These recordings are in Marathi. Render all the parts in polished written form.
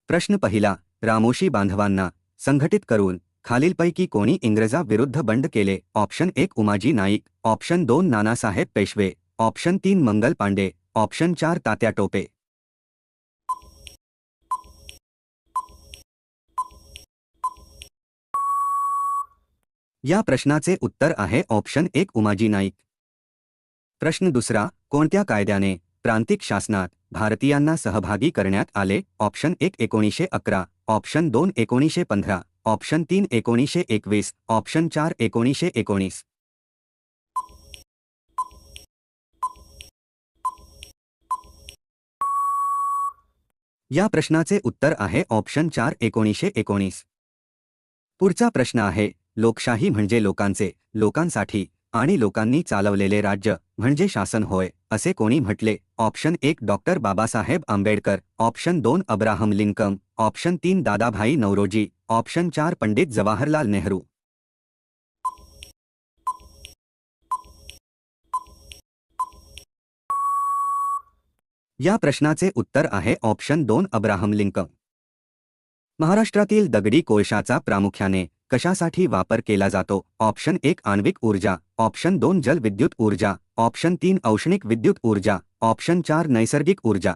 प्रश्न पहिला, रामोशी बांधवांना संघटित करून खालीलपैकी कोणी इंग्रजाविरुद्ध बंड केले? ऑप्शन 1 उमाजी नाईक, ऑप्शन 2 नानासाहेब पेशवे, ऑप्शन 3 मंगल पांडे, ऑप्शन 4 तात्या टोपे. या प्रश्नाचे उत्तर आहे ऑप्शन 1 उमाजी नाईक. प्रश्न दुसरा, कोणत्या कायद्याने प्रांतिक शासनात भारतीयांना सहभागी करण्यात आले? Option 1 1911, option 2 1915, option 3 1921, option 4 1919. या प्रश्नाचे उत्तर आहे ऑप्शन 4 1919. पुढचा प्रश्न आहे, लोकशाही म्हणजे लोकांचे, लोकांसाठी आणि लोकांनी चालवलेले राज्य म्हणजे शासन होय, असे कोणी म्हटले? Option 1 doctor Babasaheb Ambedkar, option 2 Abraham Lincoln, option 3 Dadabhai Naoroji, option 4 Pandit Jawaharlal Nehru. या प्रश्नाचे उत्तर आहे ऑप्शन 2 अब्राहम लिंकन. महाराष्ट्रातील दगडी कोळशाचा प्रामुख्याने कशासाठी वापर केला जातो? ऑप्शन 1 आण्विक ऊर्जा, ऑप्शन 2 जलविद्युत ऊर्जा, ऑप्शन 3 औष्णिक विद्युत ऊर्जा, ऑप्शन 4 नैसर्गिक ऊर्जा.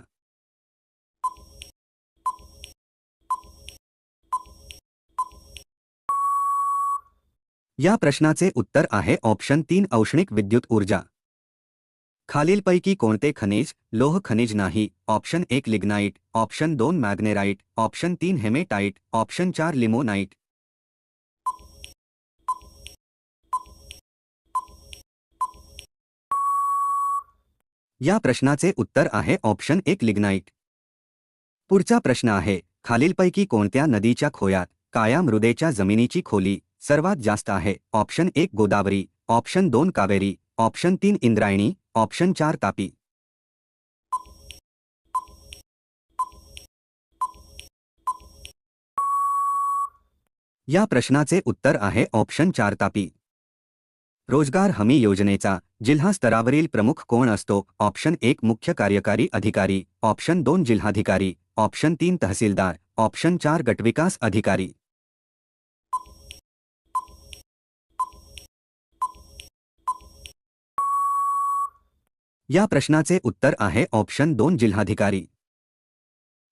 या प्रश्नाचे उत्तर आहे ऑप्शन 3 औष्णिक विद्युत ऊर्जा. खालीलपैकी कोणते खनिज लोह खनिज नाही? Option 1 lignite, option 2 magnetite, option 3 haematite, option 4 limonite. या प्रश्नाचे उत्तर आहे ऑप्शन 1 लिग्नाइट. पुढचा प्रश्न आहे, खालीलपैकी कोणत्या नदीच्या खोयात काया मृदेच्या जमिनीची खोली सर्वात जास्त आहे? Option 1 Godavari, option 2 Kaveri, option 3 Indrayani, option 4 Tapi. या प्रश्नाचे उत्तर आहे ऑप्शन 4 तापी. रोजगार हमी योजनेचा जिल्हा स्तरावरील प्रमुख कोण असतो? ऑप्शन 1 मुख्य कार्यकारी अधिकारी, ऑप्शन 2 जिल्हाधिकारी, ऑप्शन 3 तहसीलदार, ऑप्शन 4 गटविकास अधिकारी. या प्रश्नाचे उत्तर आहे ऑप्शन 2 जिल्हाधिकारी.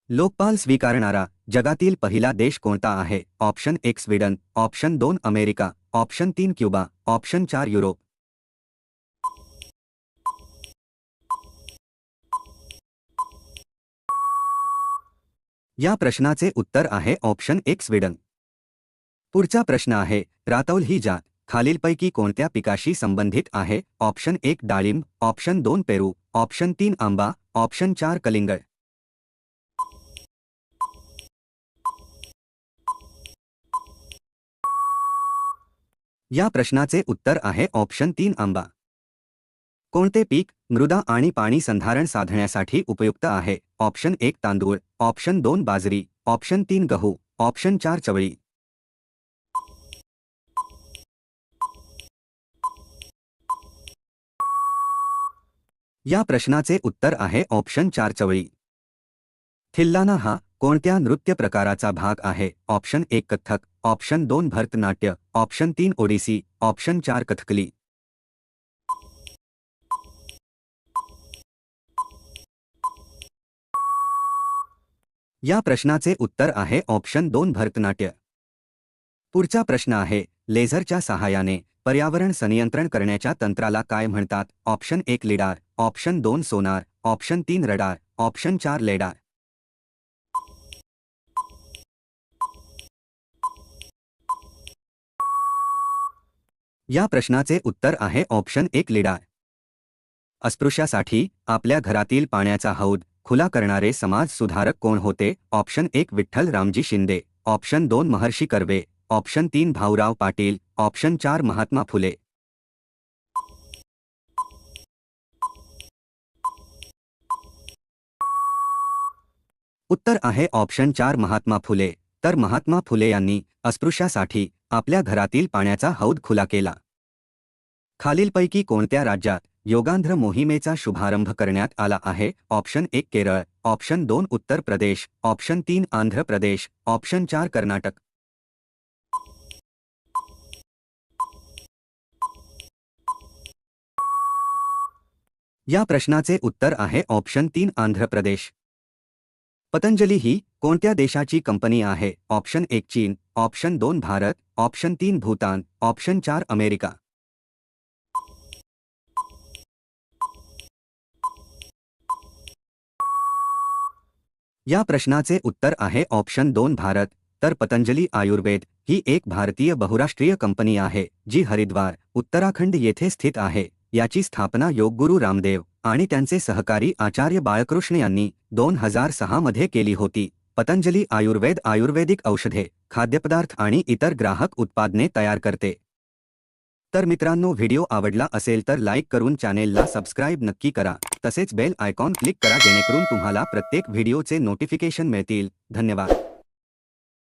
लोकपाल स्वीकारणारा जगातील पहिला देश कोणता आहे? Option 1 Sweden, option 2 America, option 3 Cuba, option 4 Europe. या प्रश्नाचे उत्तर आहे ऑप्शन 1 स्वीडन. पुढचा प्रश्न आहे, रातौल ही जात खालीलपैकी कोणत्या पिकाशी संबंधित आहे? ऑप्शन 1 डाळिंब, ऑप्शन 2 पेरू, ऑप्शन 3 आंबा, ऑप्शन 4 कलिंगड. या प्रश्नाचे उत्तर आहे ऑप्शन 3 आंबा. कोणते पीक मृदा आणि पाणी संधारण साधण्यासाठी उपयुक्त आहे? ऑप्शन 1 तांदूळ, ऑप्शन 2 बाजरी, ऑप्शन 3 गहू, ऑप्शन 4 चवळी. या प्रश्नाचे उत्तर आहे ऑप्शन 4 चवळी. थिल्लाना हा कोणत्या नृत्य प्रकाराचा भाग आहे? Option 1 Kathak, option 2 Bharatanatyam, option 3 Odissi, option 4 Kathakali. या प्रश्नाचे उत्तर आहे ऑप्शन 2 भरतनाट्य. पुढचा प्रश्न आहे, लेझरच्या सहाय्याने पर्यावरण संनियंत्रण करण्याच्या तंत्राला काय म्हणतात? ऑप्शन 1 लिडार, ऑप्शन 2 सोनार, ऑप्शन 3 रडार, ऑप्शन 4 लेडार. या प्रश्नाचे उत्तर आहे ऑप्शन 1 लिडार. अस्पृश्यासाठी आपल्या घरातील पाण्याचा हौद खुला करणारे समाज सुधारक कोण होते? Option 1 Vitthal Ramji Shinde, option 2 Maharshi Karve, option 3 Bhaurao Patil, option 4 Mahatma Phule. उत्तर आहे ऑप्शन 4 महात्मा फुले. तर महात्मा फुले यांनी अस्पृश्यासाठी आपल्या घरातील पाण्याचा हौद खुला केला. खालीलपैकी कोणत्या राज्यात योगांध्र मोहिमेचा शुभारंभ करण्यात आला आहे? Option 1 Kerala, option 2 Uttar Pradesh, option 3 Andhra Pradesh, option 4 Karnataka. या प्रश्नाचे उत्तर आहे ऑप्शन 3 आंध्र प्रदेश. पतंजली ही कोणत्या देशाची कंपनी आहे? ऑप्शन 1 चीन, option 2 Bharat, option 3 Bhutan, option 4 America. या प्रश्नाचे उत्तर आहे ऑप्शन 2 भारत. तर पतंजली आयुर्वेद ही एक भारतीय बहुराष्ट्रीय कंपनी आहे जी हरिद्वार, उत्तराखंड येथे स्थित आहे. याची स्थापना योगगुरू रामदेव आणि त्यांचे सहकारी आचार्य बाळकृष्ण यांनी 2006 मध्ये केली होती. पतंजली आयुर्वेद आयुर्वेदिक औषधे, खाद्यपदार्थ आणि इतर ग्राहक उत्पादने तयार करते. तर मित्रांनो, व्हिडिओ आवडला असेल तर लाईक करून चॅनेलला सबस्क्राईब नक्की करा. तसेच बेल आयकॉन क्लिक करा जेणेकरून तुम्हाला प्रत्येक व्हिडिओचे नोटिफिकेशन मिळतील. धन्यवाद.